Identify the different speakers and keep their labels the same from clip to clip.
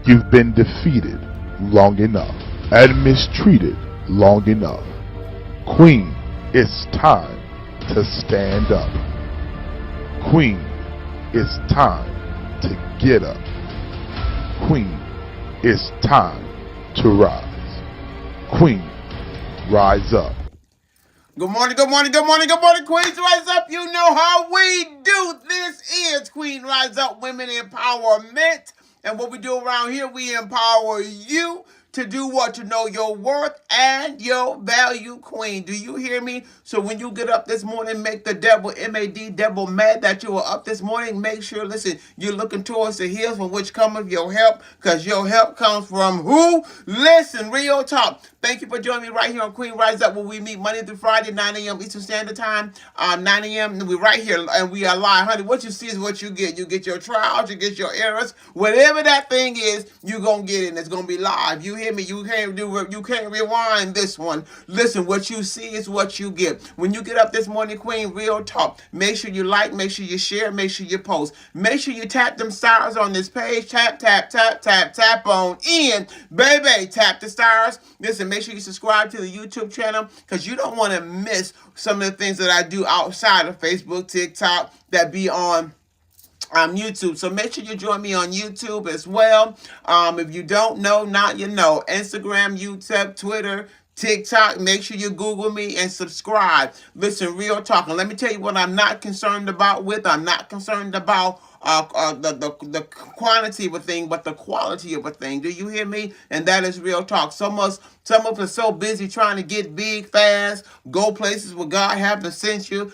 Speaker 1: You've been defeated long enough and mistreated long enough. Queen, it's time to stand up. Queen, it's time to get up. Queen, it's time to rise. Queen, rise up.
Speaker 2: Good morning, good morning, good morning, good morning, Queens Rise Up. You know how we do. This is Queen Rise Up Women Empowerment. And what we do around here, we empower you to do what? To know your worth and your value, Queen. Do you hear me? So when you get up this morning, make the devil, M-A-D, devil mad that you are up this morning. Make sure, listen, you're looking towards the hills from which cometh your help, because your help comes from who? Listen, real talk. Thank you for joining me right here on Queen Rise Up, where we meet Monday through Friday, 9 a.m. Eastern Standard Time, 9 a.m. And we're right here, and we are live. Honey, what you see is what you get. You get your trials, you get your errors. Whatever that thing is, you're going to get it, and it's going to be live. You hear me? You can't rewind this one. Listen, what you see is what you get. When you get up this morning, Queen, real talk. Make sure you like, make sure you share, make sure you post. Make sure you tap them stars on this page. Tap, tap, tap, tap, tap on in. Baby, tap the stars. Listen, make sure you subscribe to the YouTube channel, because you don't want to miss some of the things that I do outside of Facebook, TikTok, that be on YouTube. So make sure you join me on YouTube as well. If you don't know, now you know. Instagram, YouTube, Twitter, TikTok. Make sure you Google me and subscribe. Listen, real talk. And let me tell you what I'm not concerned about with. I'm not concerned about the quantity of a thing, but the quality of a thing. Do you hear me? And that is real talk. Some of us are so busy trying to get big fast, go places where God haven't sent you.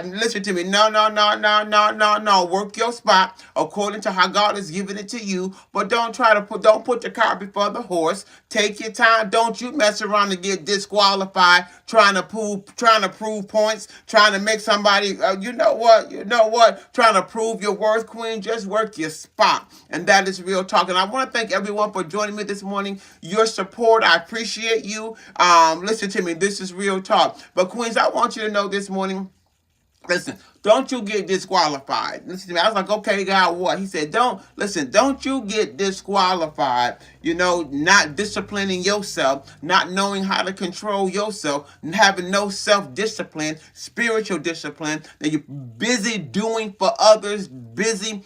Speaker 2: Listen to me. No, no, no, no, no, no, no. Work your spot according to how God has given it to you. But don't put the cart before the horse. Take your time. Don't you mess around and get disqualified trying to prove points, trying to make somebody, you know what, trying to prove your worth. Queen, just work your spot. And that is real talk. And I want to thank everyone for joining me this morning. Your support, I appreciate you. Listen to me, this is real talk. But Queens, I want you to know this morning, listen, don't you get disqualified. Listen to me. I was like, okay, God, what? He said, don't you get disqualified, not disciplining yourself, not knowing how to control yourself, having no self-discipline, spiritual discipline, that you're busy doing for others, busy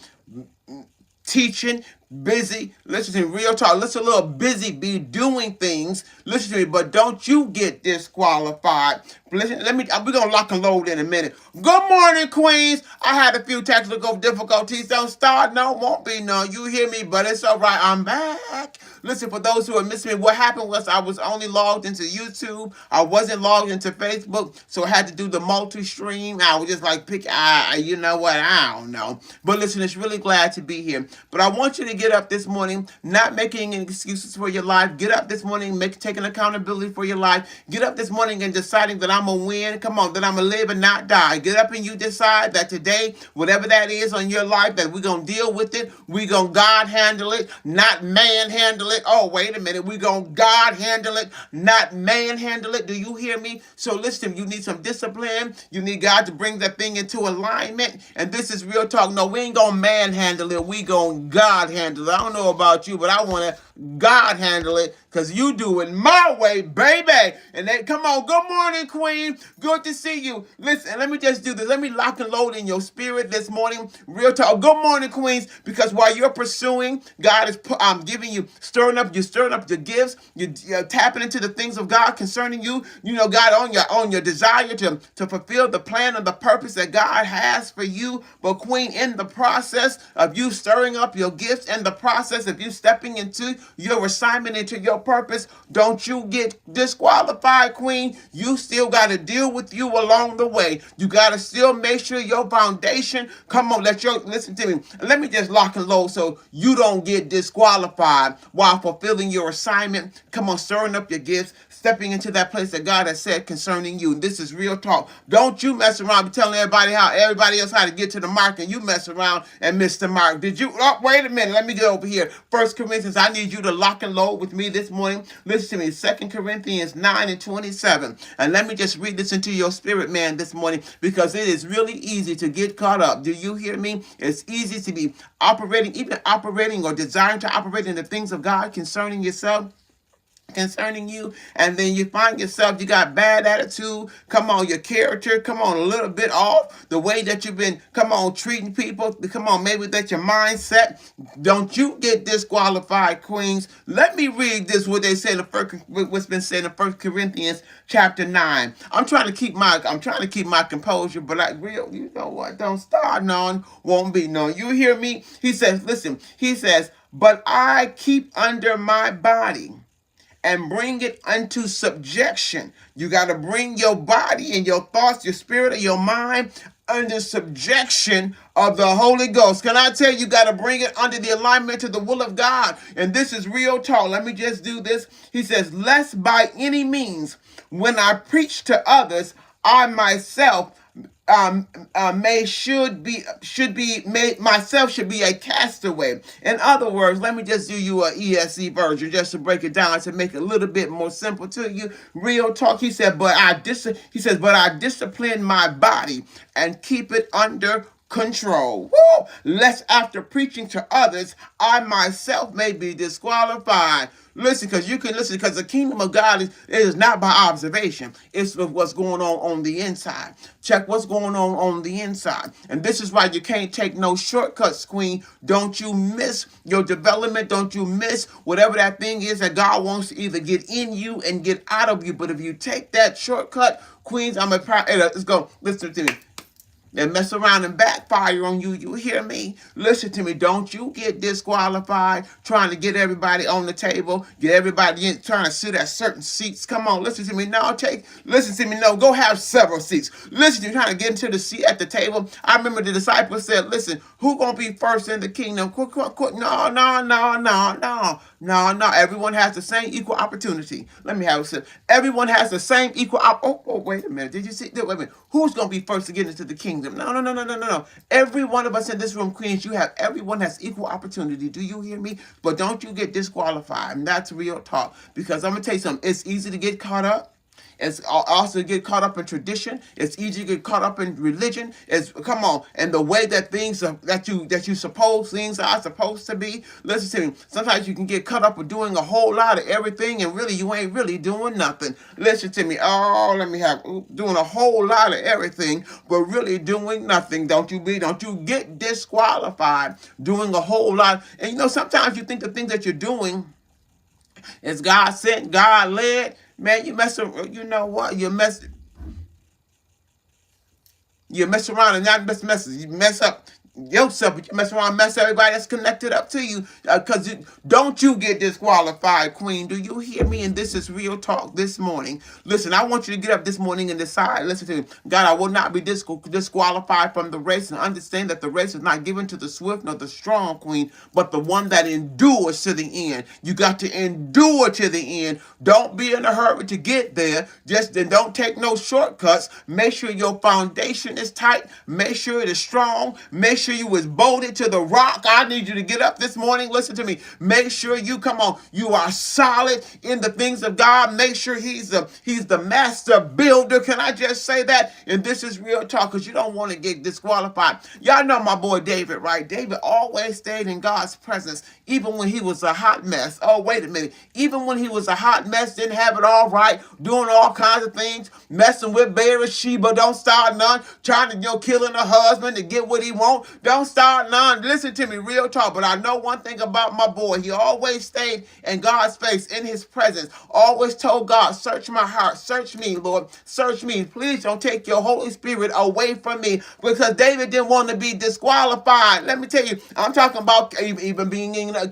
Speaker 2: teaching, busy, listen to me, real talk, listen, a little busy be doing things, listen to me, but don't you get disqualified. Listen, we're gonna lock and load in a minute. Good morning, Queens. I had a few technical difficulties. Don't start, no, won't be none. You hear me, but it's all right, I'm back. Listen, for those who are missing me, what happened was I was only logged into YouTube. I wasn't logged into Facebook, so I had to do the multi-stream. I was just like, you know what, I don't know. But listen, it's really glad to be here. But I want you to get up this morning, not making any excuses for your life. Get up this morning, taking accountability for your life. Get up this morning and deciding that I'm going to win. Come on, that I'm going to live and not die. Get up and you decide that today, whatever that is on your life, that we're going to deal with it. We're going to God handle it, not man handle it. Oh, wait a minute. We're going to God handle it, not man handle it. Do you hear me? So listen, you need some discipline. You need God to bring that thing into alignment. And this is real talk. No, we ain't going to man handle it. We going to God handle it. I don't know about you, but I want to God handle it, because you do it my way, baby. And then, come on, good morning, Queen. Good to see you. Listen, let me just do this. Let me lock and load in your spirit this morning. Real talk. Good morning, Queens, because while you're pursuing, God is giving you, stirring up your gifts. You're tapping into the things of God concerning you. God on your desire to fulfill the plan and the purpose that God has for you. But Queen, in the process of you stirring up your gifts, in the process of you stepping into your assignment, into your purpose, don't you get disqualified, Queen. You still got to deal with you along the way. You got to still make sure your foundation, come on, listen to me. Let me just lock and load so you don't get disqualified while fulfilling your assignment. Come on, stirring up your gifts, stepping into that place that God has said concerning you. This is real talk. Don't you mess around telling everybody else how to get to the mark, and you mess around and miss the mark. Did you? Oh, wait a minute. Let me get over here. 1 Corinthians, I need you to lock and load with me this morning. Listen to me. 2 Corinthians 9:27. And let me just just read this into your spirit, man, this morning, because it is really easy to get caught up. Do you hear me? It's easy to be operating or desiring to operate in the things of God concerning yourself, concerning you, and then you find yourself, you got bad attitude, come on, your character, come on, a little bit off, the way that you've been, come on, treating people, come on, maybe that's your mindset. Don't you get disqualified, queens. Let me read this, what they say in the first, what's been said in 1 Corinthians chapter 9. I'm trying to keep my composure, but you know what, don't start none, won't be none. You hear me? He says, listen, he says, but I keep under my body and bring it unto subjection. You got to bring your body and your thoughts, your spirit, and your mind under subjection of the Holy Ghost. Can I tell you, got to bring it under the alignment to the will of God? And this is real talk. Let me just do this. He says, lest by any means, when I preach to others, I myself should be a castaway. In other words, let me just do you a ESC version just to break it down, to make it a little bit more simple to you. Real talk. He said, but I discipline my body and keep it under control. Woo! Lest after preaching to others, I myself may be disqualified. Listen, because the kingdom of God is not by observation. It's what's going on the inside. Check what's going on the inside. And this is why you can't take no shortcuts, queen. Don't you miss your development. Don't you miss whatever that thing is that God wants to either get in you and get out of you. But if you take that shortcut, queens, let's go. Listen to me. And mess around and backfire on you. You hear me? Listen to me. Don't you get disqualified trying to get everybody on the table, get everybody in, trying to sit at certain seats. Come on, listen to me. Listen to me. No, go have several seats. Listen to me, trying to get into the seat at the table. I remember the disciples said, listen, who gonna be first in the kingdom? No. Everyone has the same equal opportunity. Let me have a sip. Everyone has the same equal wait a minute. Did you see? Wait a minute. Who's gonna be first to get into the kingdom? No. Every one of us in this room, queens, everyone has equal opportunity. Do you hear me? But don't you get disqualified. And that's real talk. Because I'm going to tell you something. It's easy to get caught up. It's also get caught up in tradition. It's easy to get caught up in religion. And the way that things are, that you suppose things are supposed to be. Listen to me. Sometimes you can get caught up with doing a whole lot of everything, and really you ain't really doing nothing. Listen to me. Doing a whole lot of everything, but really doing nothing. Don't you get disqualified doing a whole lot. And sometimes you think the things that you're doing is God sent, God led. Man, you mess around. You know what? You mess around and not mess. You mess up yourself, but you mess around, mess everybody that's connected up to you. Because don't you get disqualified, queen. Do you hear me? And this is real talk this morning. Listen, I want you to get up this morning and decide. Listen to me. God, I will not be disqualified from the race, and understand that the race is not given to the swift nor the strong, queen, but the one that endures to the end. You got to endure to the end. Don't be in a hurry to get there. Just don't take no shortcuts. Make sure your foundation is tight. Make sure it is strong. Make sure you was bolted to the rock. I need you to get up this morning. Listen to me. Make sure you are solid in the things of God. Make sure he's the master builder. Can I just say that? And this is real talk, because you don't want to get disqualified. Y'all know my boy David, right? David always stayed in God's presence, even when he was a hot mess. Oh, wait a minute. Even when he was a hot mess, didn't have it all right, doing all kinds of things, messing with Bathsheba. Don't start none. Trying to, killing her husband to get what he wants. Don't start none. Listen to me, real talk. But I know one thing about my boy. He always stayed in God's face, in his presence. Always told God, search my heart. Search me, Lord. Search me. Please don't take your Holy Spirit away from me. Because David didn't want to be disqualified. Let me tell you, I'm talking about even being in a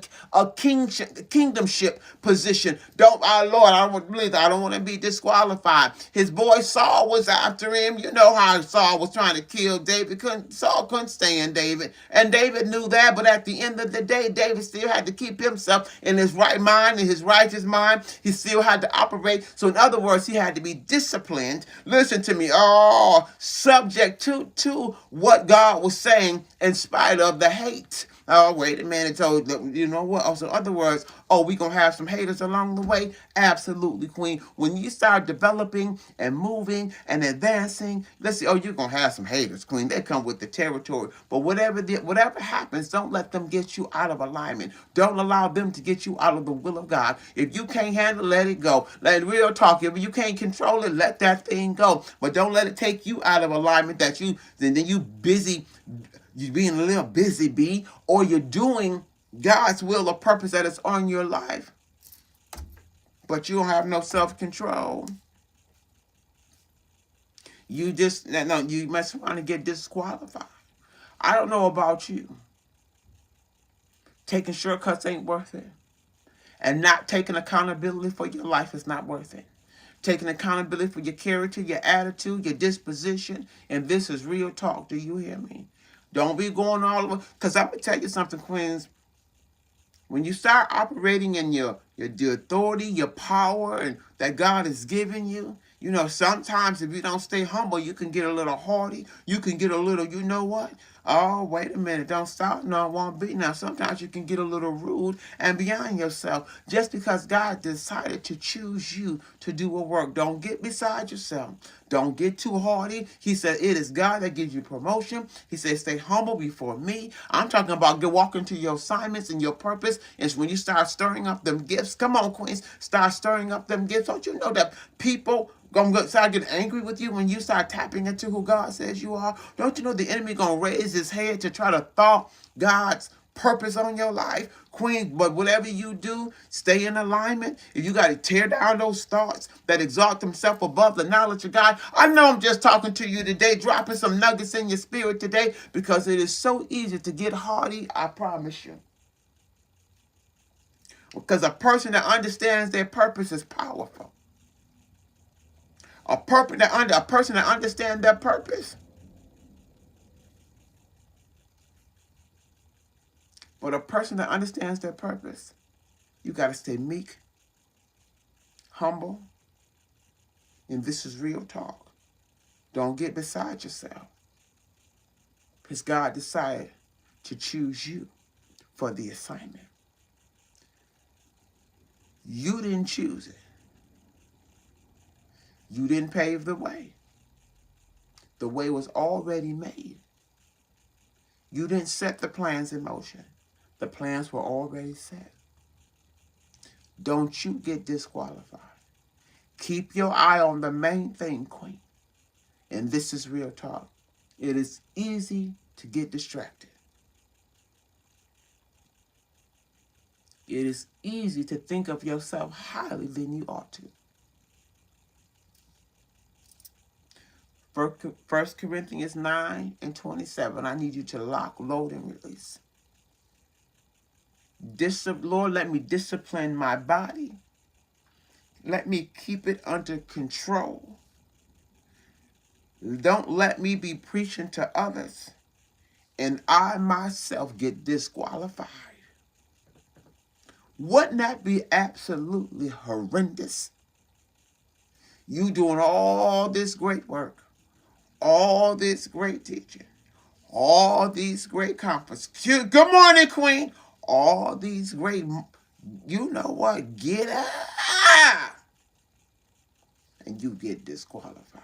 Speaker 2: kingdomship position. Lord, I don't want to be disqualified. His boy Saul was after him. You know how Saul was trying to kill David. Saul couldn't stand David. And David knew that, but at the end of the day, David still had to keep himself in his right mind, in his righteous mind. He still had to operate. So in other words, he had to be disciplined. Listen to me. Subject to what God was saying in spite of the hate. Oh, wait a minute. So, you know what? Also, other words, oh, we going to have some haters along the way? Absolutely, Queen. When you start developing and moving and advancing, let's see, oh, you're going to have some haters, Queen. They come with the territory. But whatever happens, don't let them get you out of alignment. Don't allow them to get you out of the will of God. If you can't handle it, let it go. Let real talk. If you can't control it, let that thing go. But don't let it take you out of alignment that then you busy, you being a little busy bee, or you're doing God's will or purpose that is on your life, but you don't have no self-control. You just, no, you must want to get disqualified. I don't know about you. Taking shortcuts ain't worth it. And not taking accountability for your life is not worth it. Taking accountability for your character, your attitude, your disposition, and this is real talk. Do you hear me? Don't be going all over. Because I'm going to tell you something, Queens. When you start operating in your authority, your power, and that God has given you, you know, sometimes if you don't stay humble, you can get a little haughty. You can get a little, you know what? Oh, wait a minute. Don't stop. No, it won't be. Now, sometimes you can get a little rude and beyond yourself just because God decided to choose you to do a work. Don't get beside yourself. Don't get too haughty. He said, it is God that gives you promotion. He said, stay humble before me. I'm talking about walking to your assignments and your purpose. It's when you start stirring up them gifts. Come on, Queens. Start stirring up them gifts. Don't you know that people gonna start getting angry with you when you start tapping into who God says you are? Don't you know the enemy gonna raise his head to try to thwart God's purpose on your life, Queen? But whatever you do, stay in alignment. If you got to tear down those thoughts that exalt themselves above the knowledge of God. I know I'm just talking to you today, dropping some nuggets in your spirit today, because it is so easy to get haughty, I promise you. Because a person that understands their purpose is powerful. A person that understands their purpose. But a person that understands their purpose, you got to stay meek, humble, and this is real talk. Don't get beside yourself. Because God decided to choose you for the assignment. You didn't choose it. You didn't pave the way. The way was already made. You didn't set the plans in motion. The plans were already set. Don't you get disqualified. Keep your eye on the main thing, Queen. And this is real talk. It is easy to get distracted. It is easy to think of yourself highly than you ought to. 1 Corinthians 9:27. I need you to lock, load, and release. Lord, let me discipline my body. Let me keep it under control. Don't let me be preaching to others and I myself get disqualified. Wouldn't that be absolutely horrendous? You doing all this great work, all this great teaching, all these great conferences. Good morning, Queen. All these great, you know what? Get out. And you get disqualified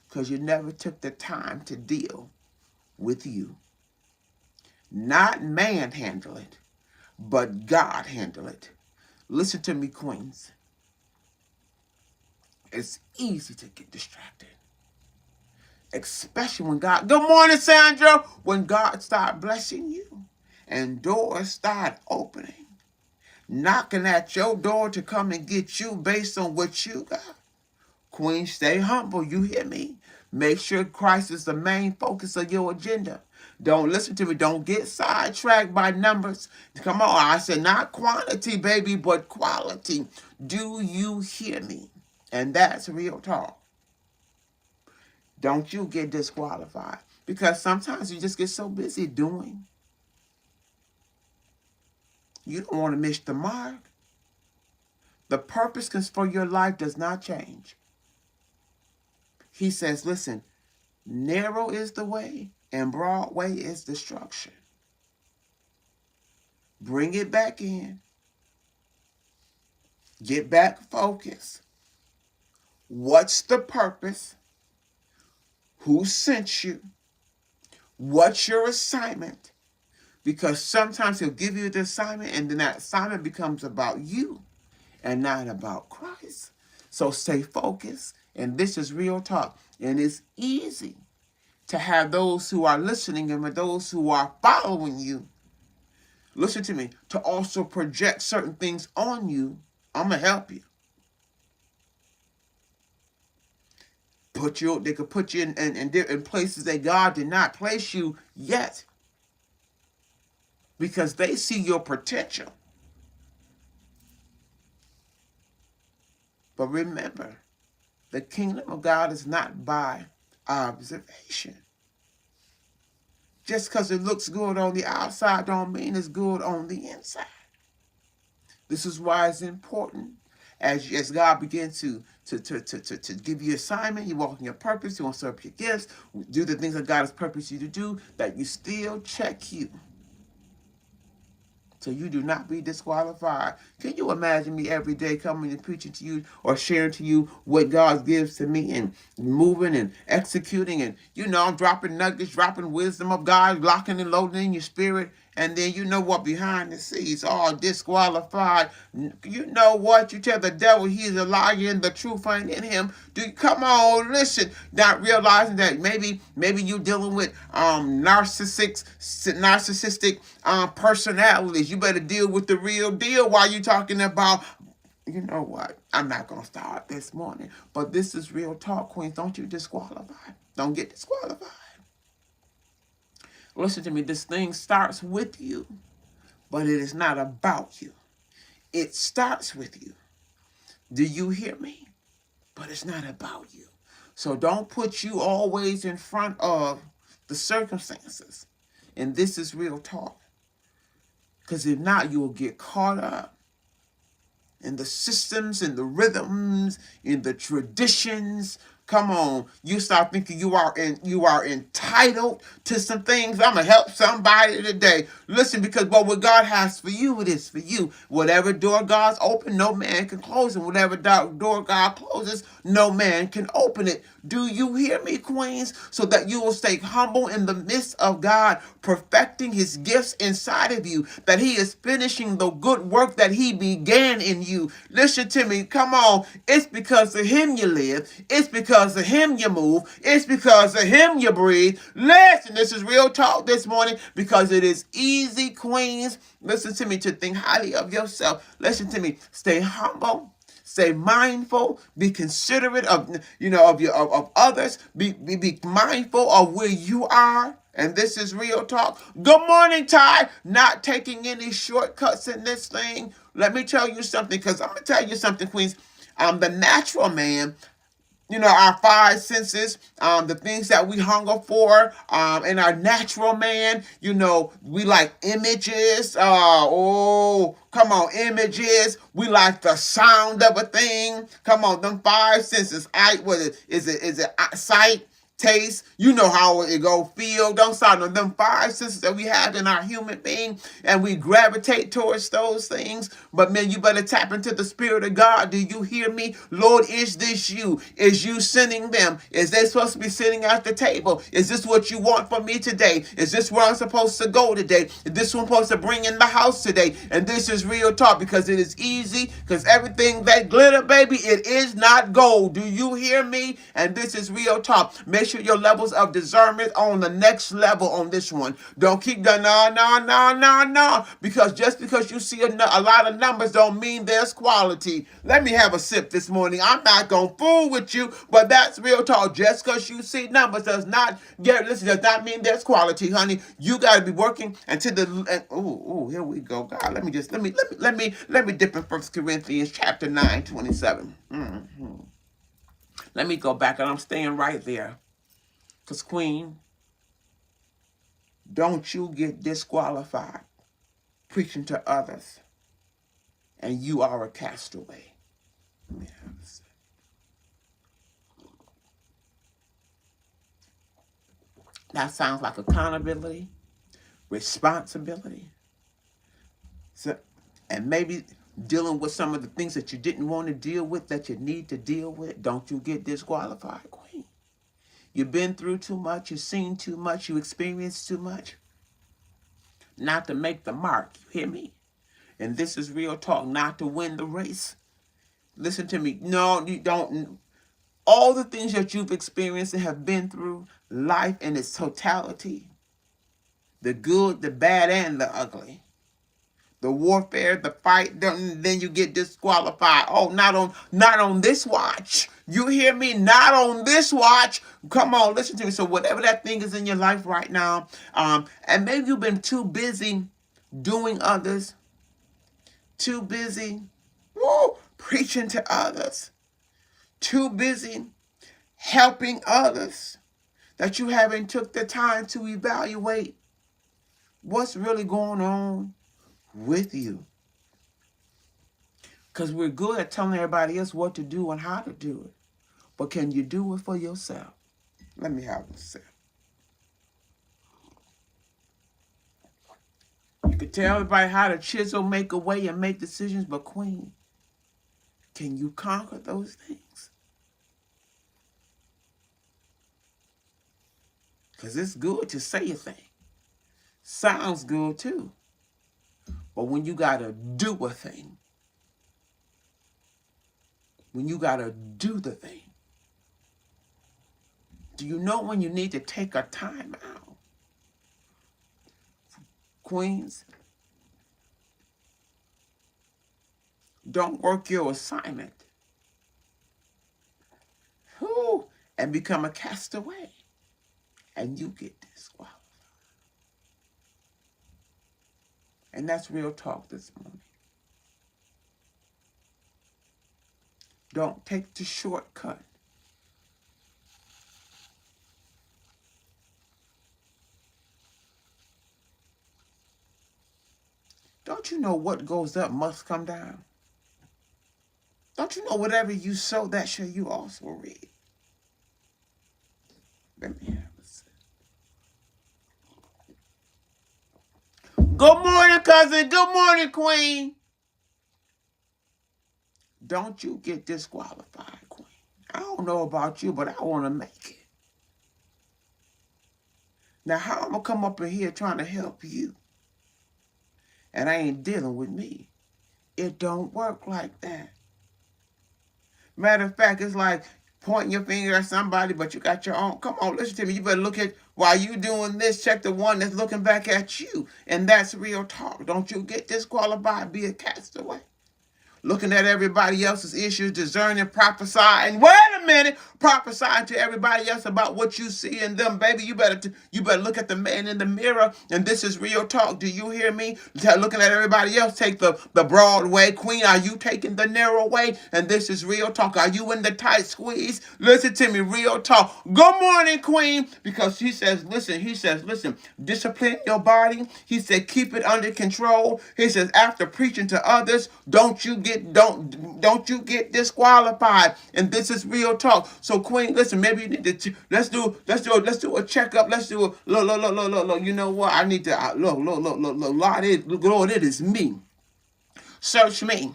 Speaker 2: because you never took the time to deal with you. Not man handle it, but God handle it. Listen to me, Queens. It's easy to get distracted. Especially when God, good morning, Sandra, when God start blessing you and doors start opening, knocking at your door to come and get you based on what you got. Queen, stay humble. You hear me? Make sure Christ is the main focus of your agenda. Don't listen to me. Don't get sidetracked by numbers. Come on. I said not quantity, baby, but quality. Do you hear me? And that's real talk. Don't you get disqualified. Because sometimes you just get so busy doing. You don't want to miss the mark. The purpose for your life does not change. He says, listen, narrow is the way and broad way is destruction. Bring it back in. Get back focused. What's the purpose? Who sent you? What's your assignment? Because sometimes he'll give you the assignment and then that assignment becomes about you and not about Christ. So stay focused. And this is real talk. And it's easy to have those who are listening and those who are following you, listen to me, to also project certain things on you. I'm going to help you. They could put you in places that God did not place you yet, because they see your potential. But remember, the kingdom of God is not by observation. Just because it looks good on the outside don't mean it's good on the inside. This is why it's important as God begins to give you assignment, you walk in your purpose, you want to serve your gifts, do the things that God has purposed you to do, that you still check you, so you do not be disqualified. Can you imagine me every day coming and preaching to you or sharing to you what God gives to me and moving and executing, and I'm dropping nuggets, dropping wisdom of God, locking and loading in your spirit, and then you know what, behind the scenes, all disqualified. You know what? You tell the devil he's a liar and the truth ain't in him. Come on, listen. Not realizing that maybe you're dealing with narcissistic personalities. You better deal with the real deal while you're talking about. You know what? I'm not gonna start this morning, but this is real talk, Queens. Don't you disqualify. Don't get disqualified. Listen to me, this thing starts with you, but it is not about you. It starts with you. Do you hear me? But it's not about you. So don't put you always in front of the circumstances. And this is real talk. Because if not, you will get caught up in the systems, in the rhythms, in the traditions. Come on, you start thinking you are entitled to some things. I'm gonna help somebody today. Listen, because what God has for you, it is for you. Whatever door God's open, no man can close, and whatever door God closes, no man can open it. Do you hear me, Queens? So that you will stay humble in the midst of God perfecting His gifts inside of you. That He is finishing the good work that He began in you. Listen to me. Come on. It's because of Him you live. It's because of Him you move. It's because of Him you breathe. Listen, this is real talk this morning, because it is easy, Queens. Listen to me, to think highly of yourself. Listen to me. Stay humble. Stay mindful. Be considerate of others. Be mindful of where you are. And this is real talk. Good morning, Ty. Not taking any shortcuts in this thing. Let me tell you something, because I'm going to tell you something, Queens. The natural man, our five senses, the things that we hunger for, in our natural man, we like images. Come on, images. We like the sound of a thing. Come on, them five senses. Is it sight? Taste, you know how it go, feel, don't sound on them five senses that we have in our human being, and we gravitate towards those things. But man, you better tap into the Spirit of God. Do you hear me? Lord, is this you? Is you sending them? Is they supposed to be sitting at the table? Is this what you want from me today? Is this where I'm supposed to go today? Is this one supposed to bring in the house today? And this is real talk, because it is easy, because everything that glitter, baby, it is not gold. Do you hear me? And this is real talk. Make sure your levels of discernment on the next level on this one. Don't keep going, no. Because just because you see a lot of numbers don't mean there's quality. Let me have a sip this morning. I'm not going to fool with you, but that's real talk. Just because you see numbers does not mean there's quality, honey. You got to be working until here we go. God, let me dip in 1 Corinthians chapter 9:27. Let me go back, and I'm staying right there. Because, Queen, don't you get disqualified preaching to others and you are a castaway. Let me have a second. That sounds like accountability, responsibility. So, and maybe dealing with some of the things that you didn't want to deal with that you need to deal with. Don't you get disqualified, Queen. You've been through too much. You've seen too much. You experienced too much. Not to make the mark. You hear me? And this is real talk. Not to win the race. Listen to me. No, you don't. All the things that you've experienced and have been through, life in its totality, the good, the bad, and the ugly, the warfare, the fight, then you get disqualified. Oh, not on this watch. You hear me? Not on this watch. Come on, listen to me. So whatever that thing is in your life right now, and maybe you've been too busy doing others, too busy preaching to others, too busy helping others, that you haven't took the time to evaluate what's really going on with you. Because we're good at telling everybody else what to do and how to do it. But can you do it for yourself? Let me have a sip. You can tell everybody how to chisel, make a way, and make decisions, but Queen, can you conquer those things? Because it's good to say a thing. Sounds good too. But when you got to do a thing, when you got to do the thing, do you know when you need to take a time out? Queens, don't work your assignment and become a castaway, and you get disqualified. And that's real talk this morning. Don't take the shortcut. Don't you know what goes up must come down? Don't you know whatever you sow, that shall you also reap? Let me have a sip. Good morning, cousin. Good morning, Queen. Don't you get disqualified, Queen. I don't know about you, but I want to make it. Now, how I'm going to come up in here trying to help you, and I ain't dealing with me? It don't work like that. Matter of fact, it's like pointing your finger at somebody, but you got your own. Come on, listen to me. You better look at, while you doing this, check the one that's looking back at you. And that's real talk. Don't you get disqualified, be a castaway. Looking at everybody else's issues, discerning, prophesying. Wait a minute, prophesying to everybody else about what you see in them, baby. You better look at the man in the mirror. And this is real talk. Do you hear me? Looking at everybody else, take the broad way. Queen, are you taking the narrow way? And this is real talk. Are you in the tight squeeze? Listen to me, real talk. Good morning, Queen. Because he says, listen, discipline your body. He said, keep it under control. He says, after preaching to others, don't you get disqualified. And this is real talk. So Queen, listen, maybe you need to let's do a checkup. Let's do a look. You know what? I need to look. Lord, it is me. Search me.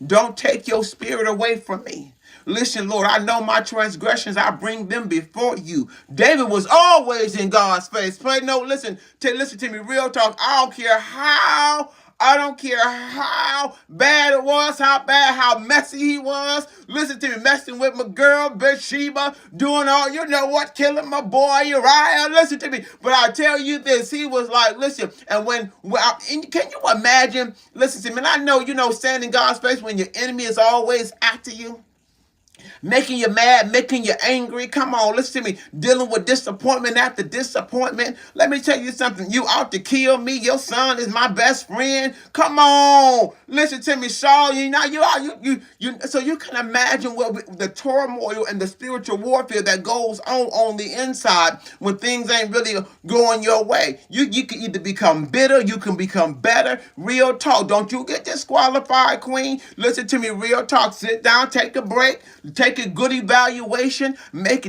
Speaker 2: Don't take your spirit away from me. Listen, Lord, I know my transgressions. I bring them before you. David was always in God's face. Listen to me, real talk. I don't care how bad it was, how messy he was. Listen to me, messing with my girl Bathsheba, doing all, you know what, killing my boy Uriah. Listen to me. But I tell you this, he was like, listen, and can you imagine, listen to me, and I know, stand in God's face when your enemy is always after you, making you mad, making you angry. Come on, listen to me. Dealing with disappointment after disappointment. Let me tell you something. You out to kill me. Your son is my best friend. Come on, listen to me, Saul. So you can imagine what the turmoil and the spiritual warfare that goes on the inside when things ain't really going your way. You can either become bitter, you can become better. Real talk. Don't you get disqualified, Queen. Listen to me, real talk. Sit down, take a break. take a good evaluation,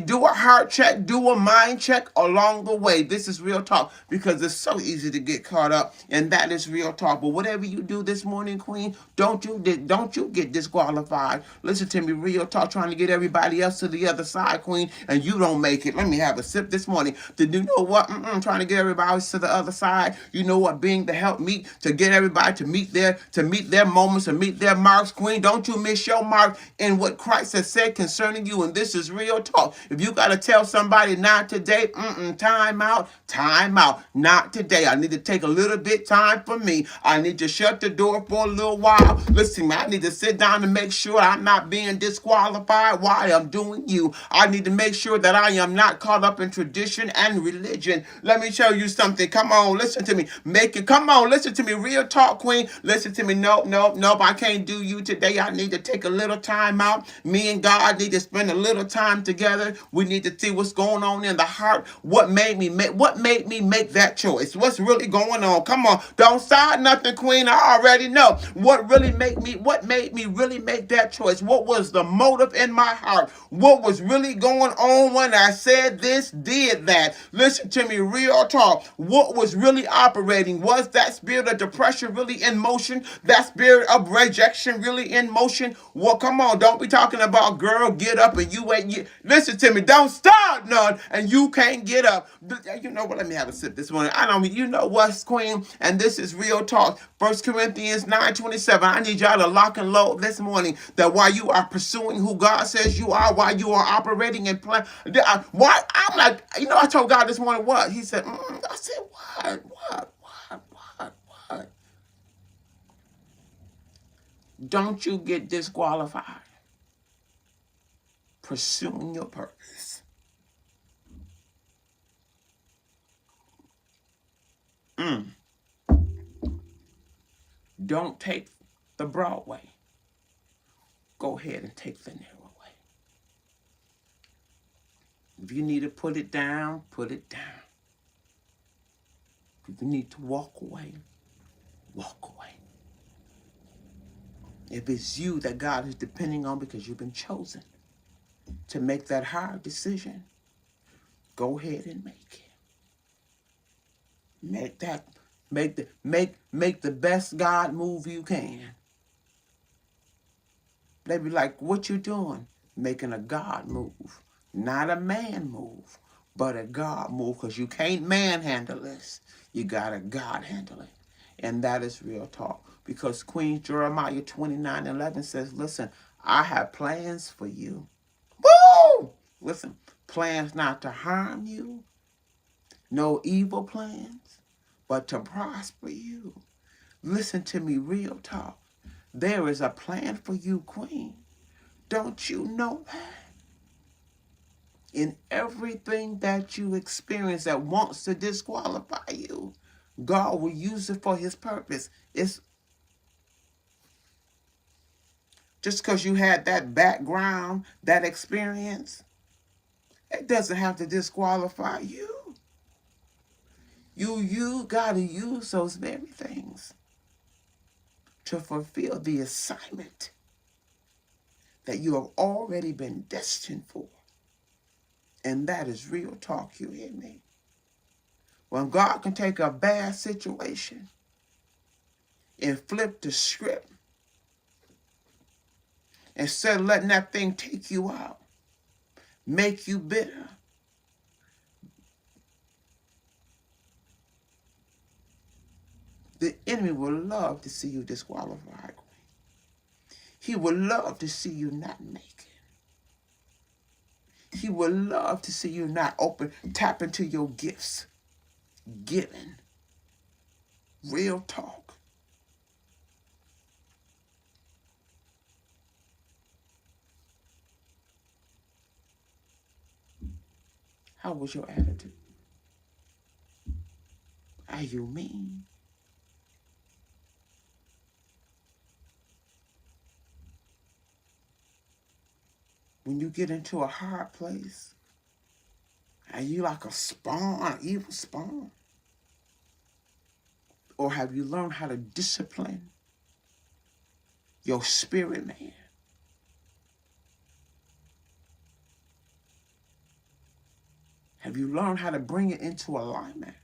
Speaker 2: do a heart check, do a mind check along the way. This is real talk because it's so easy to get caught up, and that is real talk. But whatever you do this morning, Queen, don't you get disqualified. Listen to me, real talk, trying to get everybody else to the other side, Queen, and you don't make it. Let me have a sip this morning. Did you know what? Trying to get everybody else to the other side. You know what? Being the help meet to get everybody to meet their moments and meet their marks, Queen. Don't you miss your mark in what Christ has said concerning you. And this is real talk. If you got to tell somebody not today, time out, not today. I need to take a little bit time for me. I need to shut the door for a little while. Listen, I need to sit down and make sure I'm not being disqualified while I'm doing you. I need to make sure that I am not caught up in tradition and religion. Let me tell you something. Come on, listen to me. Come on, listen to me. Real talk, Queen. Listen to me. Nope. I can't do you today. I need to take a little time out. Me and God need to spend a little time together. We need to see what's going on in the heart. What made me make that choice? What's really going on? Come on. Don't start nothing, Queen. I already know. What made me really make that choice? What was the motive in my heart? What was really going on when I said this, did that? Listen to me, real talk. What was really operating? Was that spirit of depression really in motion? That spirit of rejection really in motion? Well, come on, don't be talking about, girl, get up and you ain't. Listen to me, don't start none and you can't get up. You know what? Let me have a sip this morning. You know what's, Queen? And this is real talk. 1 Corinthians 9:27. I need y'all to lock and load this morning that while you are pursuing who God says you are, while you are operating and plan, why I'm like, I told God this morning what? He said, I said, what? Don't you get disqualified pursuing your purpose. Don't take the broad way. Go ahead and take the narrow way. If you need to put it down, put it down. If you need to walk away, walk away. If it's you that God is depending on because you've been chosen to make that hard decision, go ahead and make it. Make the best God move you can. They be like, what you doing? Making a God move. Not a man move, but a God move, because you can't manhandle this. You got to God handle it. And that is real talk. Because Queen Jeremiah 29:11 says, listen, I have plans for you. Woo! Listen, plans not to harm you. No evil plans, but to prosper you. Listen to me, real talk. There is a plan for you, Queen. Don't you know that? In everything that you experience that wants to disqualify you, God will use it for his purpose. It's just because you had that background, that experience, it doesn't have to disqualify you. You got to use those very things to fulfill the assignment that you have already been destined for. And that is real talk, you hear me? When God can take a bad situation and flip the script, instead of letting that thing take you out, make you bitter, the enemy will love to see you disqualified. He would love to see you not make it. He would love to see you not tap into your gifts. Giving. Real talk. How was your attitude? Are you mean? When you get into a hard place, are you like a spawn, an evil spawn? Or have you learned how to discipline your spirit man if you learn how to bring it into alignment,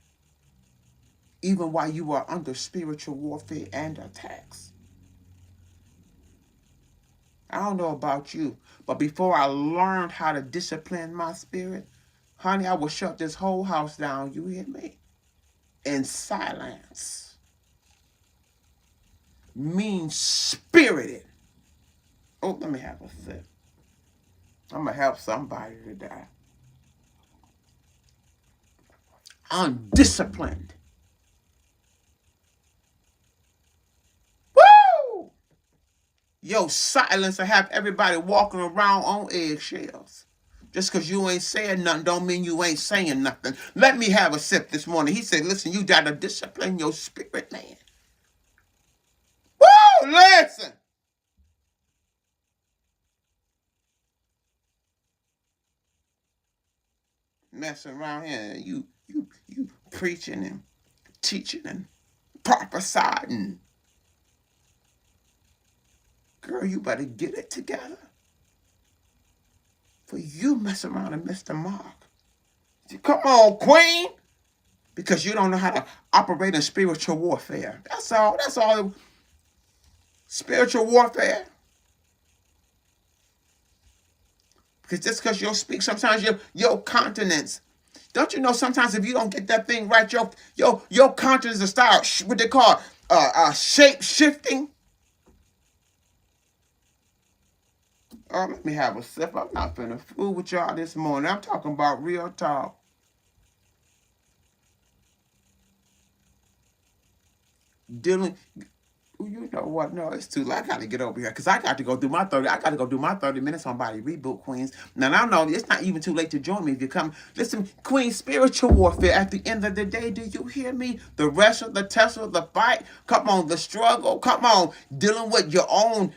Speaker 2: even while you are under spiritual warfare and attacks. I don't know about you, but before I learned how to discipline my spirit, honey, I would shut this whole house down, you hear me? In silence. Mean-spirited. Oh, let me have a sip. I'm going to help somebody today. Undisciplined. Woo! Your silence will have everybody walking around on eggshells. Just because you ain't saying nothing don't mean you ain't saying nothing. Let me have a sip this morning. He said, listen, you got to discipline your spirit, man. Woo! Listen. Messing around here, you preaching and teaching and prophesying. Girl, you better get it together. For you mess around and miss the mark. Come on, queen. Because you don't know how to operate in spiritual warfare. That's all. That's all. Spiritual warfare. Because just because you'll speak, sometimes your continence. Don't you know sometimes if you don't get that thing right, your continence will start what they call shape shifting. Oh, let me have a sip. I'm not finna fool with y'all this morning. I'm talking about real talk. Dealing, you know what? No, it's too late. I got to get over here because I got to go do my 30. I got to go do my 30 minutes on Body Reboot, Queens. Now, I know it's not even too late to join me if you come. Listen, Queens, spiritual warfare. At the end of the day, do you hear me? The wrestle, the tussle, the fight. Come on, the struggle. Come on, dealing with your own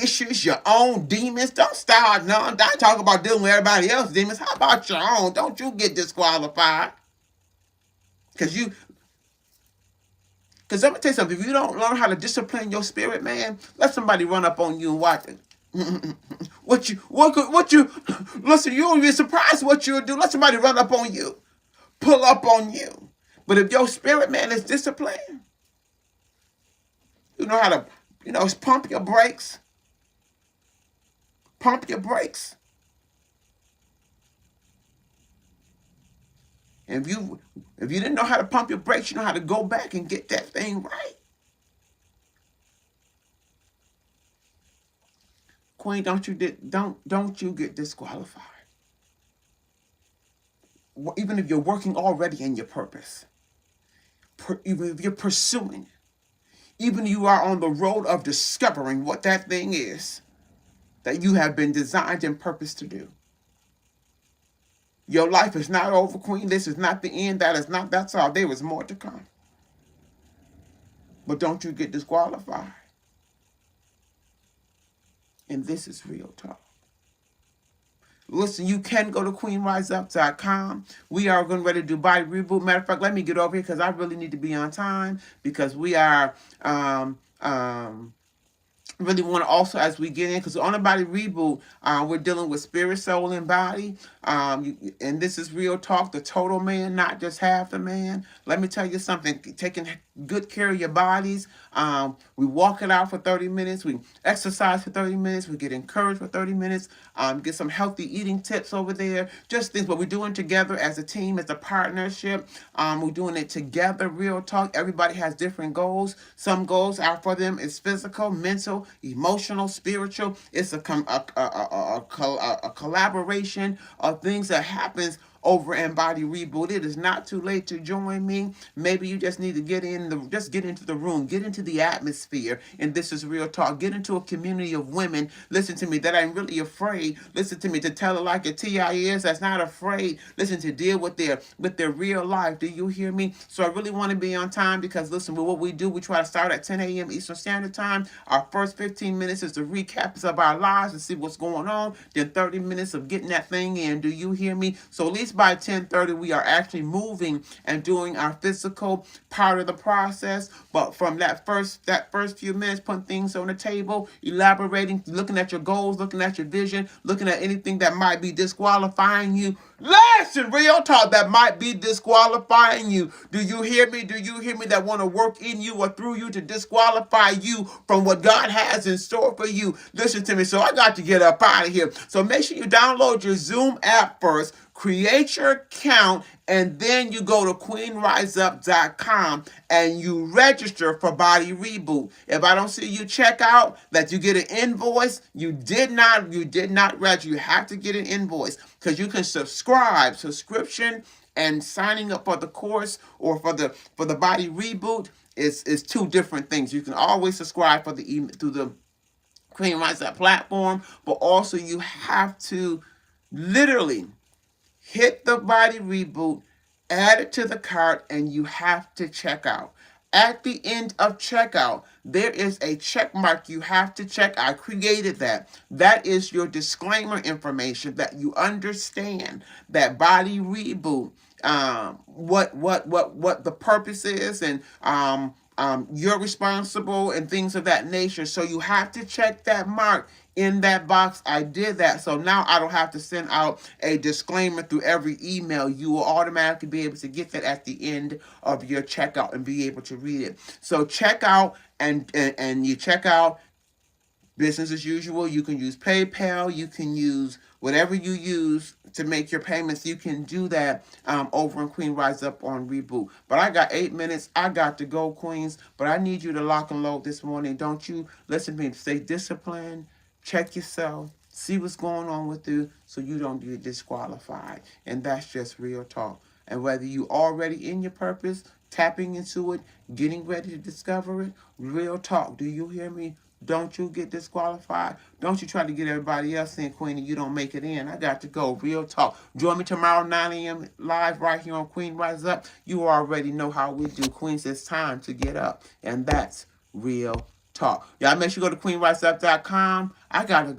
Speaker 2: issues, your own demons. Don't start none. Don't talk about dealing with everybody else's demons. How about your own? Don't you get disqualified? Because let me tell you something. If you don't learn how to discipline your spirit, man, let somebody run up on you and watch it. What you, listen, you won't be surprised what you'll do. Let somebody run up on you. Pull up on you. But if your spirit, man, is disciplined, you know how to, pump your brakes. Pump your brakes. And if you didn't know how to pump your brakes, you know how to go back and get that thing right. Queen, don't you get disqualified. Even if you're working already in your purpose. Even if you're pursuing. Even if you are on the road of discovering what that thing is that you have been designed and purposed to do. Your life is not over, Queen. This is not the end. That's all. There is more to come. But don't you get disqualified. And this is real talk. Listen, you can go to queenriseup.com. We are going ready to do Body Reboot. Matter of fact, let me get over here because I really need to be on time because we are really want to also, as we get in, because on a Body Reboot, we're dealing with spirit, soul, and body. And this is real talk, the total man, not just half the man. Let me tell you something. Taking good care of your bodies. We walk it out for 30 minutes. We exercise for 30 minutes. We get encouraged for 30 minutes. Get some healthy eating tips over there. Just things, but we're doing together as a team, as a partnership. We're doing it together, real talk. Everybody has different goals. Some goals are for them is physical, mental, emotional, spiritual. It's a collaboration of things that happens over in Body Reboot. It is not too late to join me. Maybe you just need to get into the room, get into the atmosphere, and this is real talk. Get into a community of women, listen to me, that ain't really afraid, listen to me, to tell it like a TI is, that's not afraid, listen, to deal with their real life. Do you hear me? So I really want to be on time because, listen, with what we do, we try to start at 10 a.m. Eastern Standard Time. Our first 15 minutes is the recaps of our lives and see what's going on. Then 30 minutes of getting that thing in. Do you hear me? So at least least by 10:30, we are actually moving and doing our physical part of the process. But from that first few minutes, putting things on the table, elaborating, looking at your goals, looking at your vision, looking at anything that might be disqualifying you. Listen, real talk, that might be disqualifying you. Do you hear me? Do you hear me? That want to work in you or through you to disqualify you from what God has in store for you. Listen to me. So I got to get up out of here. So make sure you download your Zoom app first, create your account, and then you go to queenriseup.com and you register for Body Reboot. If I don't see you check out that you get an invoice, you did not register. You have to get an invoice because you can subscription and signing up for the course or for the Body Reboot is two different things. You can always subscribe for the email through the Queen Rise Up platform, but also you have to literally hit the Body Reboot, add it to the cart, and you have to check out. At the end of checkout, there is a check mark you have to check. I created that. That is your disclaimer information that you understand that Body Reboot, what the purpose is, and you're responsible and things of that nature. So you have to check that mark in that box. I did that. So now I don't have to send out a disclaimer through every email. You will automatically be able to get that at the end of your checkout and be able to read it. So check out and you check out business as usual. You can use PayPal. You can use whatever you use to make your payments. You can do that over in Queen Rise Up on Reboot. But I got 8 minutes. I got to go, Queens. But I need you to lock and load this morning. Don't you listen to me. Stay disciplined. Check yourself. See what's going on with you so you don't get disqualified. And that's just real talk. And whether you already in your purpose, tapping into it, getting ready to discover it, real talk. Do you hear me? Don't you get disqualified. Don't you try to get everybody else in, Queen, and you don't make it in. I got to go. Real talk. Join me tomorrow, 9 a.m. live right here on Queen Rise Up. You already know how we do. Queens, it's time to get up. And that's real talk. Y'all make sure you go to queenriseup.com. I got to go.